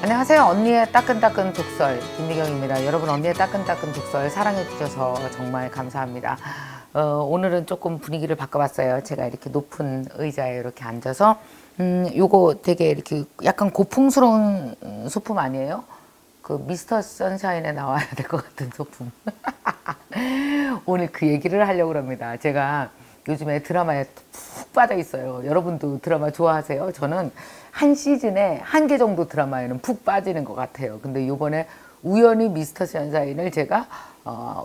안녕하세요. 언니의 따끈따끈 독설 김미경입니다. 여러분, 언니의 따끈따끈 독설 사랑해 주셔서 정말 감사합니다. 오늘은 조금 분위기를 바꿔봤어요. 제가 이렇게 높은 의자에 이렇게 앉아서 요거 되게 이렇게 약간 고풍스러운 소품 아니에요? 그 미스터 선샤인에 나와야 될 것 같은 소품. 오늘 그 얘기를 하려고 합니다. 제가 요즘에 드라마에 푹 빠져 있어요. 여러분도 드라마 좋아하세요? 저는 한 시즌에 한 개 정도 드라마에는 푹 빠지는 것 같아요. 근데 요번에 우연히 미스터 선샤인을 제가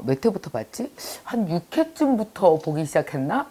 몇 회부터 봤지? 한 6회쯤부터 보기 시작했나?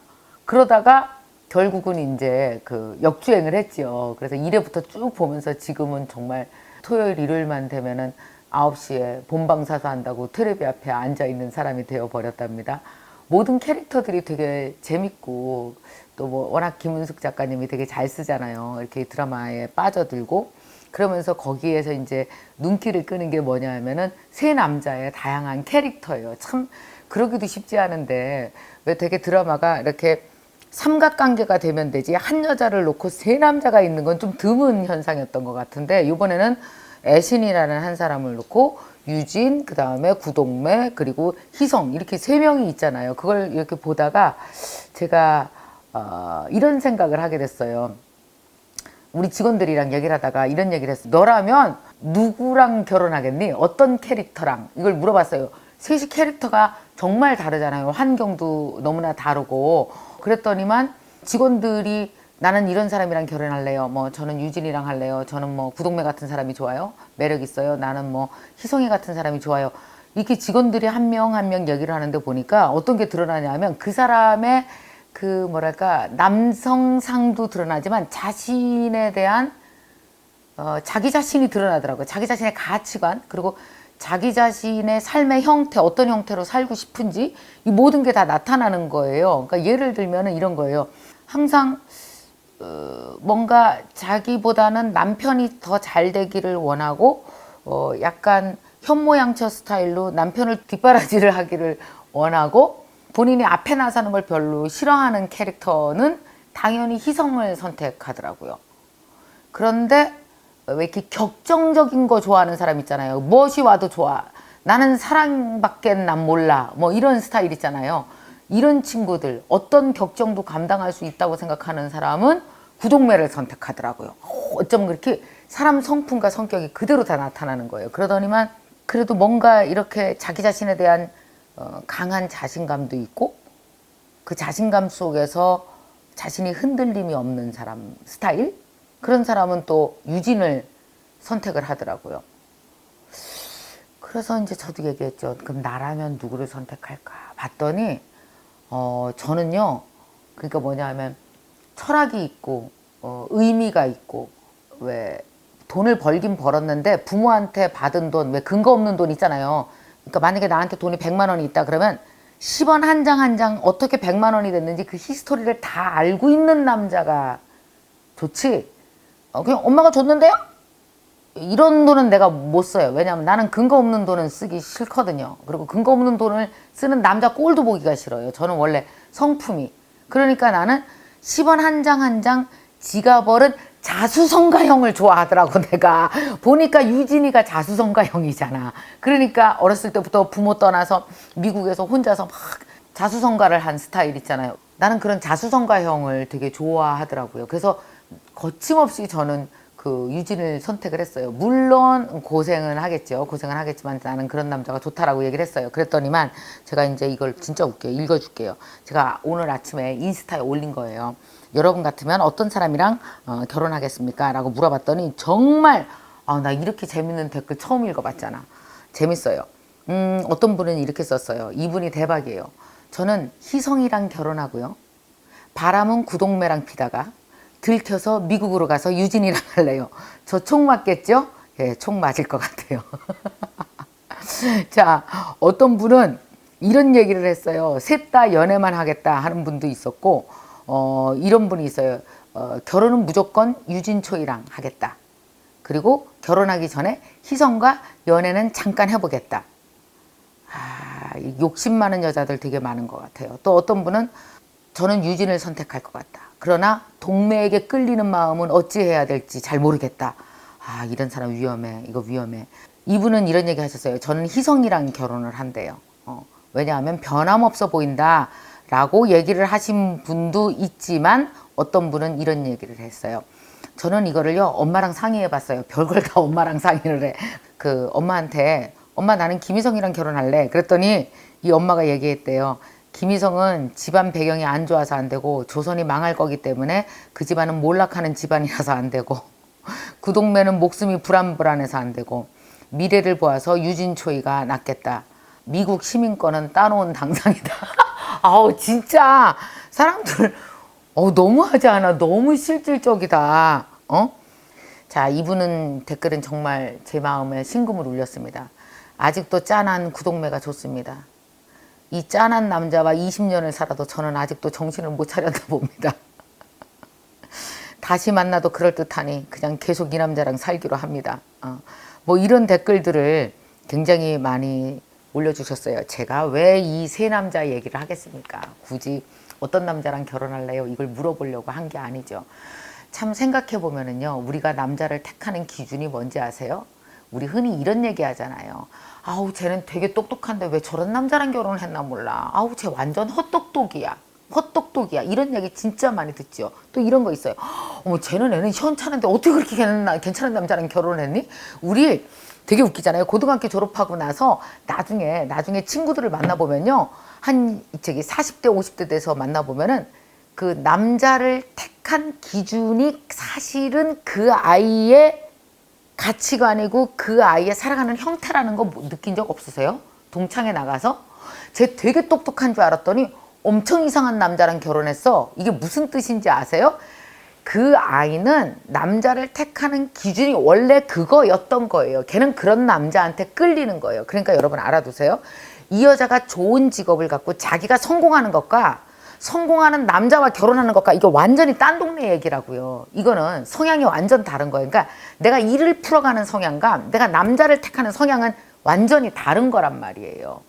그러다가 결국은 이제 그 역주행을 했죠. 그래서 1회부터 쭉 보면서 지금은 정말 토요일, 일요일만 되면은 9시에 본방사수 한다고 테레비 앞에 앉아 있는 사람이 되어 버렸답니다. 모든 캐릭터들이 되게 재밌고 또 뭐 워낙 김은숙 작가님이 되게 잘 쓰잖아요. 이렇게 드라마에 빠져들고 그러면서 거기에서 이제 눈길을 끄는 게 뭐냐 하면은 세 남자의 다양한 캐릭터예요. 참 그러기도 쉽지 않은데 왜 되게 드라마가 이렇게 삼각관계가 되면 되지 한 여자를 놓고 세 남자가 있는 건 좀 드문 현상이었던 것 같은데 이번에는 애신이라는 한 사람을 놓고 유진, 그 다음에 구동매, 그리고 희성 이렇게 세 명이 있잖아요. 그걸 이렇게 보다가 제가 이런 생각을 하게 됐어요. 우리 직원들이랑 얘기를 하다가 이런 얘기를 했어요. 너라면 누구랑 결혼하겠니? 어떤 캐릭터랑? 이걸 물어봤어요. 셋이 캐릭터가 정말 다르잖아요. 환경도 너무나 다르고. 그랬더니만 직원들이 나는 이런 사람이랑 결혼할래요. 뭐 저는 유진이랑 할래요. 저는 뭐 구동매 같은 사람이 좋아요. 매력 있어요. 나는 뭐 희성이 같은 사람이 좋아요. 이렇게 직원들이 한 명 한 명 얘기를 하는데 보니까 어떤 게 드러나냐 하면 그 사람의 그 뭐랄까 남성상도 드러나지만 자신에 대한 자기 자신이 드러나더라고요. 자기 자신의 가치관 그리고 자기 자신의 삶의 형태 어떤 형태로 살고 싶은지 이 모든 게 다 나타나는 거예요. 그러니까 예를 들면은 이런 거예요. 항상 뭔가 자기보다는 남편이 더 잘 되기를 원하고 약간 현모양처 스타일로 남편을 뒷바라지를 하기를 원하고 본인이 앞에 나서는 걸 별로 싫어하는 캐릭터는 당연히 희성을 선택하더라고요. 그런데 왜 이렇게 격정적인 거 좋아하는 사람 있잖아요. 무엇이 와도 좋아. 나는 사랑밖에 난 몰라. 뭐 이런 스타일 있잖아요. 이런 친구들 어떤 격정도 감당할 수 있다고 생각하는 사람은 구동매를 선택하더라고요. 어쩜 그렇게 사람 성품과 성격이 그대로 다 나타나는 거예요. 그러더니만 그래도 뭔가 이렇게 자기 자신에 대한 강한 자신감도 있고 그 자신감 속에서 자신이 흔들림이 없는 사람 스타일? 그런 사람은 또 유진을 선택을 하더라고요. 그래서 이제 저도 얘기했죠. 그럼 나라면 누구를 선택할까? 봤더니 저는요. 그러니까 뭐냐 하면 철학이 있고 의미가 있고 왜 돈을 벌긴 벌었는데 부모한테 받은 돈 왜 근거 없는 돈 있잖아요. 그러니까 만약에 나한테 돈이 100만 원이 있다 그러면 10원 한 장 한 장 어떻게 100만 원이 됐는지 그 히스토리를 다 알고 있는 남자가 좋지. 그냥 엄마가 줬는데요? 이런 돈은 내가 못 써요. 왜냐하면 나는 근거 없는 돈은 쓰기 싫거든요. 그리고 근거 없는 돈을 쓰는 남자 꼴도 보기가 싫어요. 저는 원래 성품이. 그러니까 나는 10원 한 장 한 장 지가 벌은 자수성가형을 좋아하더라고. 내가 보니까 유진이가 자수성가형이잖아. 그러니까 어렸을 때부터 부모 떠나서 미국에서 혼자서 막 자수성가를 한 스타일 있잖아요. 나는 그런 자수성가형을 되게 좋아하더라고요. 그래서 거침없이 저는 그 유진을 선택을 했어요. 물론 고생은 하겠죠. 고생은 하겠지만 나는 그런 남자가 좋다라고 얘기를 했어요. 그랬더니만 제가 이제 이걸 진짜 웃겨요. 읽어줄게요. 제가 오늘 아침에 인스타에 올린 거예요. 여러분 같으면 어떤 사람이랑 결혼하겠습니까? 라고 물어봤더니 정말 나 이렇게 재밌는 댓글 처음 읽어봤잖아. 재밌어요. 어떤 분은 이렇게 썼어요. 이분이 대박이에요. 저는 희성이랑 결혼하고요. 바람은 구동매랑 피다가 들켜서 미국으로 가서 유진이랑 할래요. 저 총 맞겠죠? 예, 총 맞을 것 같아요. 자, 어떤 분은 이런 얘기를 했어요. 셋 다 연애만 하겠다 하는 분도 있었고, 이런 분이 있어요. 결혼은 무조건 유진초이랑 하겠다. 그리고 결혼하기 전에 희성과 연애는 잠깐 해보겠다. 욕심 많은 여자들 되게 많은 것 같아요. 또 어떤 분은 저는 유진을 선택할 것 같다. 그러나 동매에게 끌리는 마음은 어찌해야 될지 잘 모르겠다. 아, 이런 사람 위험해. 이거 위험해. 이분은 이런 얘기 하셨어요. 저는 희성이랑 결혼을 한대요. 왜냐하면 변함없어 보인다 라고 얘기를 하신 분도 있지만 어떤 분은 이런 얘기를 했어요. 저는 이거를요, 엄마랑 상의해 봤어요. 별걸 다 엄마랑 상의를 해. 그 엄마한테, 엄마 나는 김희성이랑 결혼할래. 그랬더니 이 엄마가 얘기했대요. 김희성은 집안 배경이 안 좋아서 안 되고 조선이 망할 거기 때문에 그 집안은 몰락하는 집안이라서 안 되고 그 동네는 목숨이 불안불안해서 안 되고 미래를 보아서 유진초이가 낫겠다. 미국 시민권은 따놓은 당상이다. 아우 진짜 사람들 너무하지 않아? 너무 실질적이다. 자, 이분은 댓글은 정말 제 마음에 심금을 울렸습니다. 아직도 짠한 구동매가 좋습니다. 이 짠한 남자와 20년을 살아도 저는 아직도 정신을 못 차렸나 봅니다. 다시 만나도 그럴듯하니 그냥 계속 이 남자랑 살기로 합니다. 뭐 이런 댓글들을 굉장히 많이 올려주셨어요. 제가 왜 이 세 남자 얘기를 하겠습니까? 굳이 어떤 남자랑 결혼할래요? 이걸 물어보려고 한 게 아니죠. 참 생각해 보면은요, 우리가 남자를 택하는 기준이 뭔지 아세요? 우리 흔히 이런 얘기 하잖아요. 아우, 쟤는 되게 똑똑한데 왜 저런 남자랑 결혼을 했나 몰라. 아우, 쟤 완전 헛똑똑이야. 헛똑똑이야. 이런 얘기 진짜 많이 듣죠. 또 이런 거 있어요. 어머, 쟤는 애는 시원찮은데 어떻게 그렇게 괜찮은 남자랑 결혼했니? 우리 되게 웃기잖아요. 고등학교 졸업하고 나서 나중에 친구들을 만나보면요. 한, 40대, 50대 돼서 만나보면은 그 남자를 택한 기준이 사실은 그 아이의 가치관이고 그 아이의 살아가는 형태라는 거 느낀 적 없으세요? 동창회 나가서 쟤 되게 똑똑한 줄 알았더니 엄청 이상한 남자랑 결혼했어. 이게 무슨 뜻인지 아세요? 그 아이는 남자를 택하는 기준이 원래 그거였던 거예요. 걔는 그런 남자한테 끌리는 거예요. 그러니까 여러분 알아두세요. 이 여자가 좋은 직업을 갖고 자기가 성공하는 것과 성공하는 남자와 결혼하는 것과 이거 완전히 딴 동네 얘기라고요. 이거는 성향이 완전 다른 거예요. 그러니까 내가 일을 풀어가는 성향과 내가 남자를 택하는 성향은 완전히 다른 거란 말이에요.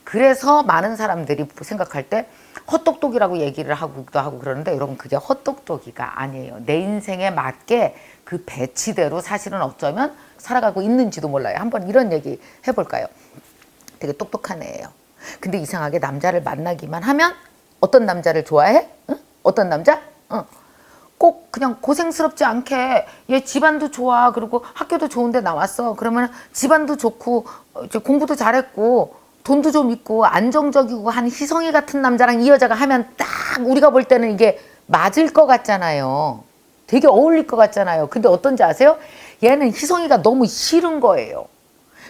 그래서 많은 사람들이 생각할 때 헛똑똑이라고 얘기를 하기도 하고 그러는데 여러분 그게 헛똑똑이가 아니에요. 내 인생에 맞게 그 배치대로 사실은 어쩌면 살아가고 있는지도 몰라요. 한번 이런 얘기 해볼까요? 되게 똑똑한 애예요. 근데 이상하게 남자를 만나기만 하면 어떤 남자를 좋아해? 응? 어떤 남자? 꼭 그냥 고생스럽지 않게 얘 집안도 좋아. 그리고 학교도 좋은데 나왔어. 그러면 집안도 좋고 이제 공부도 잘했고 돈도 좀 있고 안정적이고 한 희성이 같은 남자랑 이 여자가 하면 딱 우리가 볼 때는 이게 맞을 것 같잖아요. 되게 어울릴 것 같잖아요. 근데 어떤지 아세요? 얘는 희성이가 너무 싫은 거예요.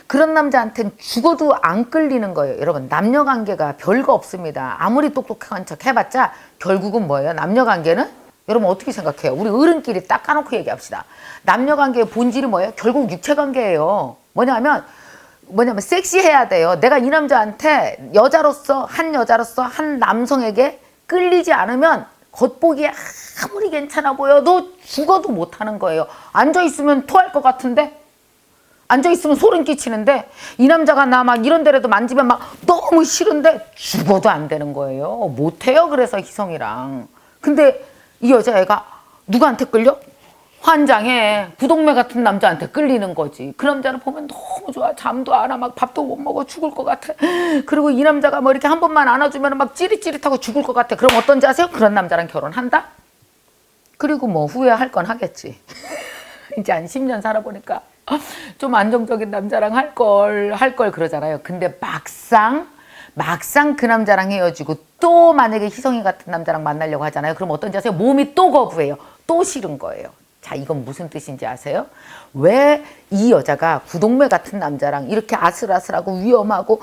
그런 남자한테는 죽어도 안 끌리는 거예요. 여러분 남녀관계가 별거 없습니다. 아무리 똑똑한 척 해봤자 결국은 뭐예요? 남녀관계는? 여러분 어떻게 생각해요? 우리 어른끼리 딱 까놓고 얘기합시다. 남녀관계의 본질이 뭐예요? 결국 육체관계예요. 뭐냐면 섹시해야 돼요. 내가 이 남자한테 한 여자로서 한 남성에게 끌리지 않으면 겉보기에 아무리 괜찮아 보여도 죽어도 못하는 거예요. 앉아있으면 토할 것 같은데? 앉아있으면 소름 끼치는데 이 남자가 나 막 이런 데라도 만지면 막 너무 싫은데 죽어도 안 되는 거예요. 못해요. 그래서 희성이랑. 근데 이 여자애가 누구한테 끌려? 환장해. 구동매 같은 남자한테 끌리는 거지. 그 남자를 보면 너무 좋아. 잠도 안 와. 막 밥도 못 먹어. 죽을 것 같아. 그리고 이 남자가 뭐 이렇게 한 번만 안아주면 막 찌릿찌릿하고 죽을 것 같아. 그럼 어떤지 아세요? 그런 남자랑 결혼한다? 그리고 뭐 후회할 건 하겠지. 이제 한 10년 살아보니까 좀 안정적인 남자랑 할 걸 그러잖아요. 근데 막상 그 남자랑 헤어지고 또 만약에 희성이 같은 남자랑 만나려고 하잖아요. 그럼 어떤지 아세요? 몸이 또 거부해요. 또 싫은 거예요. 자, 이건 무슨 뜻인지 아세요? 왜 이 여자가 구동매 같은 남자랑 이렇게 아슬아슬하고 위험하고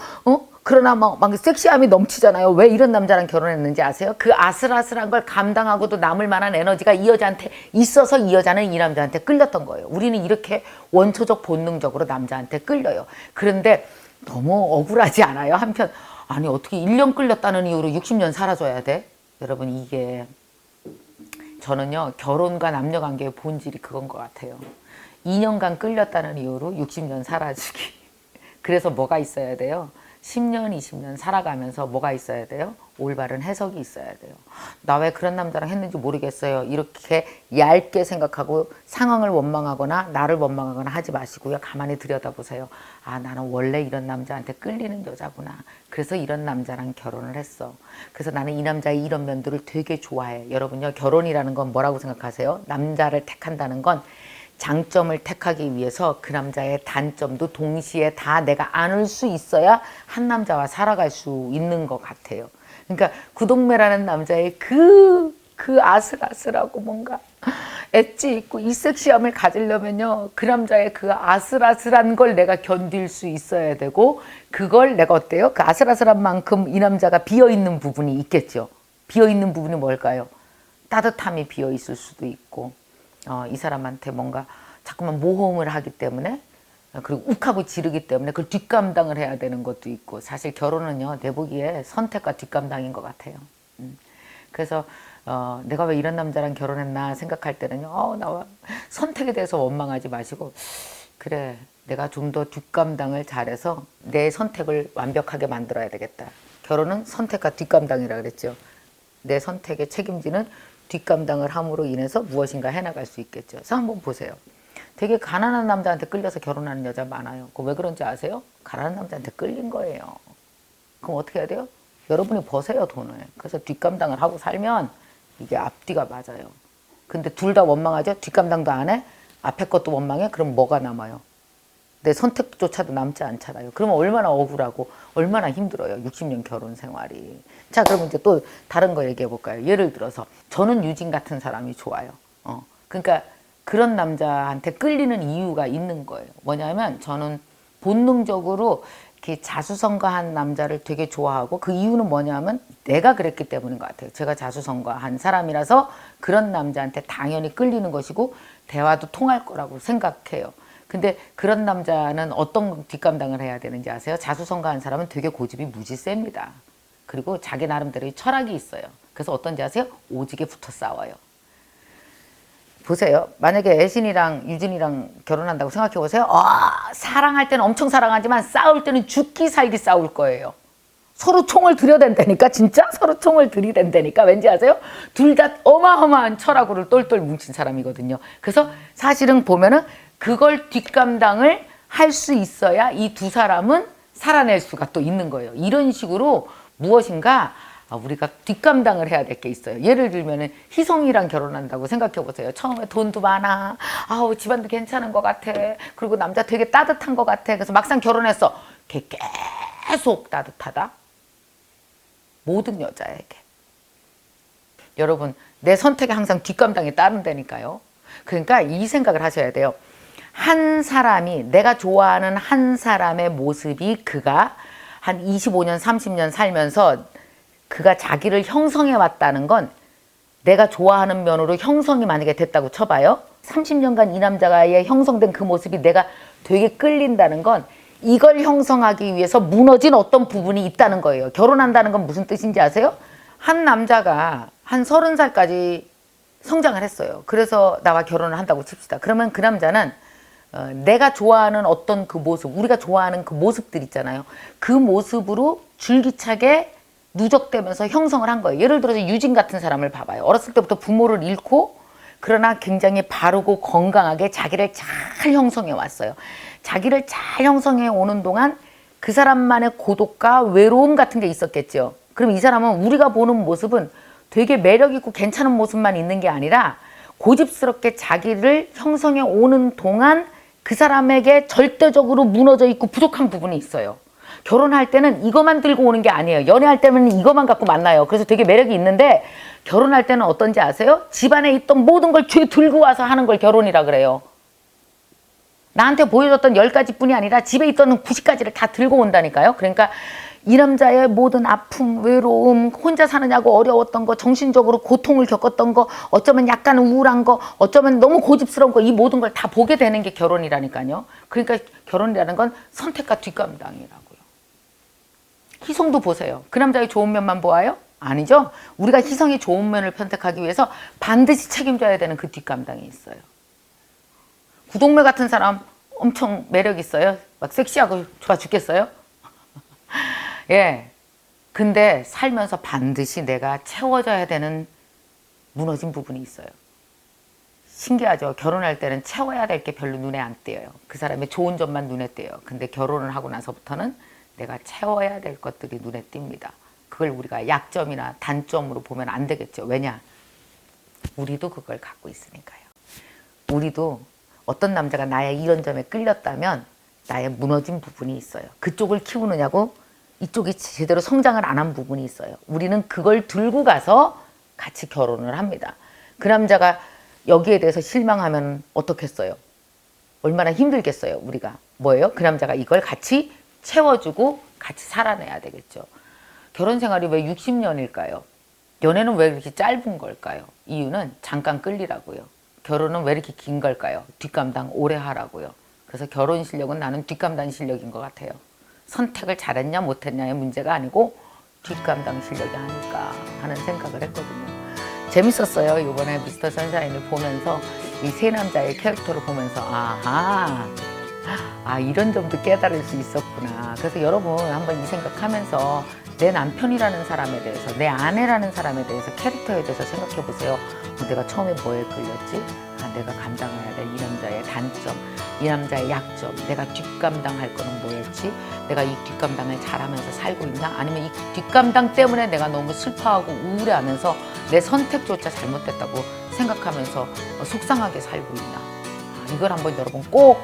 그러나 막 섹시함이 넘치잖아요. 왜 이런 남자랑 결혼했는지 아세요? 그 아슬아슬한 걸 감당하고도 남을 만한 에너지가 이 여자한테 있어서 이 여자는 이 남자한테 끌렸던 거예요. 우리는 이렇게 원초적 본능적으로 남자한테 끌려요. 그런데 너무 억울하지 않아요? 한편 아니 어떻게 1년 끌렸다는 이유로 60년 살아줘야 돼? 여러분 이게 저는요 결혼과 남녀관계의 본질이 그건 것 같아요. 2년간 끌렸다는 이유로 60년 살아주기. 그래서 뭐가 있어야 돼요? 10년, 20년 살아가면서 뭐가 있어야 돼요? 올바른 해석이 있어야 돼요. 나 왜 그런 남자랑 했는지 모르겠어요. 이렇게 얇게 생각하고 상황을 원망하거나 나를 원망하거나 하지 마시고요. 가만히 들여다보세요. 아, 나는 원래 이런 남자한테 끌리는 여자구나. 그래서 이런 남자랑 결혼을 했어. 그래서 나는 이 남자의 이런 면들을 되게 좋아해. 여러분요, 결혼이라는 건 뭐라고 생각하세요? 남자를 택한다는 건 장점을 택하기 위해서 그 남자의 단점도 동시에 다 내가 안을 수 있어야 한 남자와 살아갈 수 있는 것 같아요. 그러니까 구동매라는 남자의 그 아슬아슬하고 뭔가 엣지 있고 이 섹시함을 가지려면요, 그 남자의 그 아슬아슬한 걸 내가 견딜 수 있어야 되고, 그걸 내가 어때요? 그 아슬아슬한 만큼 이 남자가 비어있는 부분이 있겠죠. 비어있는 부분이 뭘까요? 따뜻함이 비어있을 수도 있고, 이 사람한테 뭔가 자꾸만 모험을 하기 때문에, 그리고 욱하고 지르기 때문에 그걸 뒷감당을 해야 되는 것도 있고, 사실 결혼은요, 내 보기에 선택과 뒷감당인 것 같아요. 그래서 내가 왜 이런 남자랑 결혼했나 생각할 때는요, 나 선택에 대해서 원망하지 마시고, 그래, 내가 좀 더 뒷감당을 잘해서 내 선택을 완벽하게 만들어야 되겠다. 결혼은 선택과 뒷감당이라 그랬죠. 내 선택에 책임지는 뒷감당을 함으로 인해서 무엇인가 해나갈 수 있겠죠. 그래서 한번 보세요. 되게 가난한 남자한테 끌려서 결혼하는 여자 많아요. 그거 왜 그런지 아세요? 가난한 남자한테 끌린 거예요. 그럼 어떻게 해야 돼요? 여러분이 버세요, 돈을. 그래서 뒷감당을 하고 살면 이게 앞뒤가 맞아요. 근데 둘 다 원망하죠? 뒷감당도 안 해? 앞에 것도 원망해? 그럼 뭐가 남아요? 내 선택조차도 남지 않잖아요. 그러면 얼마나 억울하고 얼마나 힘들어요. 60년 결혼 생활이. 자, 그럼 이제 또 다른 거 얘기해 볼까요? 예를 들어서 저는 유진 같은 사람이 좋아요. 그러니까 그런 남자한테 끌리는 이유가 있는 거예요. 뭐냐면 저는 본능적으로 이렇게 자수성가한 남자를 되게 좋아하고, 그 이유는 뭐냐면 내가 그랬기 때문인 것 같아요. 제가 자수성가한 사람이라서 그런 남자한테 당연히 끌리는 것이고 대화도 통할 거라고 생각해요. 근데 그런 남자는 어떤 뒷감당을 해야 되는지 아세요? 자수성가한 사람은 되게 고집이 무지 셉니다. 그리고 자기 나름대로의 철학이 있어요. 그래서 어떤지 아세요? 오지게 붙어 싸워요. 보세요. 만약에 애신이랑 유진이랑 결혼한다고 생각해 보세요. 사랑할 때는 엄청 사랑하지만 싸울 때는 죽기 살기 싸울 거예요. 서로 총을 들여댄다니까. 진짜 서로 총을 들이댄다니까. 왠지 아세요? 둘 다 어마어마한 철학으로 똘똘 뭉친 사람이거든요. 그래서 사실은 보면은 그걸 뒷감당을 할 수 있어야 이 두 사람은 살아낼 수가 또 있는 거예요. 이런 식으로 무엇인가 우리가 뒷감당을 해야 될 게 있어요. 예를 들면은 희성이랑 결혼한다고 생각해 보세요. 처음에 돈도 많아. 아우, 집안도 괜찮은 것 같아. 그리고 남자 되게 따뜻한 것 같아. 그래서 막상 결혼했어. 걔 계속 따뜻하다. 모든 여자에게. 여러분, 내 선택에 항상 뒷감당이 따른다니까요. 그러니까 이 생각을 하셔야 돼요. 한 사람이, 내가 좋아하는 한 사람의 모습이 그가 한 25년, 30년 살면서 그가 자기를 형성해 왔다는 건, 내가 좋아하는 면으로 형성이 만약에 됐다고 쳐봐요. 30년간 이 남자가의 형성된 그 모습이 내가 되게 끌린다는 건, 이걸 형성하기 위해서 무너진 어떤 부분이 있다는 거예요. 결혼한다는 건 무슨 뜻인지 아세요? 한 남자가 한 30살까지 성장을 했어요. 그래서 나와 결혼을 한다고 칩시다. 그러면 그 남자는 내가 좋아하는 어떤 그 모습, 우리가 좋아하는 그 모습들 있잖아요. 그 모습으로 줄기차게 누적되면서 형성을 한 거예요. 예를 들어서 유진 같은 사람을 봐봐요. 어렸을 때부터 부모를 잃고, 그러나 굉장히 바르고 건강하게 자기를 잘 형성해 왔어요. 자기를 잘 형성해 오는 동안 그 사람만의 고독과 외로움 같은 게 있었겠죠. 그럼 이 사람은 우리가 보는 모습은 되게 매력 있고 괜찮은 모습만 있는 게 아니라, 고집스럽게 자기를 형성해 오는 동안 그 사람에게 절대적으로 무너져 있고 부족한 부분이 있어요. 결혼할 때는 이것만 들고 오는 게 아니에요. 연애할 때는 이것만 갖고 만나요. 그래서 되게 매력이 있는데, 결혼할 때는 어떤지 아세요? 집안에 있던 모든 걸 죄 들고 와서 하는 걸 결혼이라 그래요. 나한테 보여줬던 10가지 뿐이 아니라 집에 있던 90가지를 다 들고 온다니까요. 그러니까 이 남자의 모든 아픔, 외로움, 혼자 사느냐고 어려웠던 거, 정신적으로 고통을 겪었던 거, 어쩌면 약간 우울한 거, 어쩌면 너무 고집스러운 거, 이 모든 걸 다 보게 되는 게 결혼이라니까요. 그러니까 결혼이라는 건 선택과 뒷감당이라고요. 희성도 보세요. 그 남자의 좋은 면만 보아요? 아니죠. 우리가 희성의 좋은 면을 선택하기 위해서 반드시 책임져야 되는 그 뒷감당이 있어요. 구동매 같은 사람 엄청 매력 있어요. 막 섹시하고 좋아 죽겠어요. 예. 근데 살면서 반드시 내가 채워져야 되는 무너진 부분이 있어요. 신기하죠? 결혼할 때는 채워야 될 게 별로 눈에 안 띄어요. 그 사람의 좋은 점만 눈에 띄어요. 근데 결혼을 하고 나서부터는 내가 채워야 될 것들이 눈에 띕니다. 그걸 우리가 약점이나 단점으로 보면 안 되겠죠. 왜냐? 우리도 그걸 갖고 있으니까요. 우리도 어떤 남자가 나의 이런 점에 끌렸다면 나의 무너진 부분이 있어요. 그쪽을 키우느냐고 이쪽이 제대로 성장을 안 한 부분이 있어요. 우리는 그걸 들고 가서 같이 결혼을 합니다. 그 남자가 여기에 대해서 실망하면 어떻겠어요? 얼마나 힘들겠어요, 우리가. 뭐예요? 그 남자가 이걸 같이 채워주고 같이 살아내야 되겠죠. 결혼 생활이 왜 60년일까요? 연애는 왜 이렇게 짧은 걸까요? 이유는 잠깐 끌리라고요. 결혼은 왜 이렇게 긴 걸까요? 뒷감당 오래 하라고요. 그래서 결혼 실력은 나는 뒷감당 실력인 것 같아요. 선택을 잘했냐 못했냐의 문제가 아니고 뒷감당 실력이 아닐까 하는 생각을 했거든요. 재밌었어요. 이번에 미스터 선샤인을 보면서 이 세 남자의 캐릭터를 보면서 이런 점도 깨달을 수 있었구나. 그래서 여러분 한번 이 생각하면서 내 남편이라는 사람에 대해서, 내 아내라는 사람에 대해서, 캐릭터에 대해서 생각해 보세요. 내가 처음에 뭐에 끌렸지? 내가 감당해야 될 이 남자의 단점, 이 남자의 약점, 내가 뒷감당할 거는 뭐였지? 내가 이 뒷감당을 잘하면서 살고 있나? 아니면 이 뒷감당 때문에 내가 너무 슬퍼하고 우울해하면서 내 선택조차 잘못됐다고 생각하면서 속상하게 살고 있나? 이걸 한번 여러분 꼭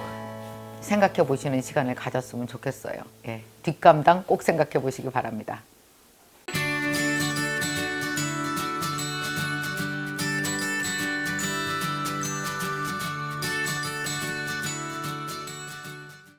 생각해 보시는 시간을 가졌으면 좋겠어요. 예, 뒷감당 꼭 생각해 보시기 바랍니다.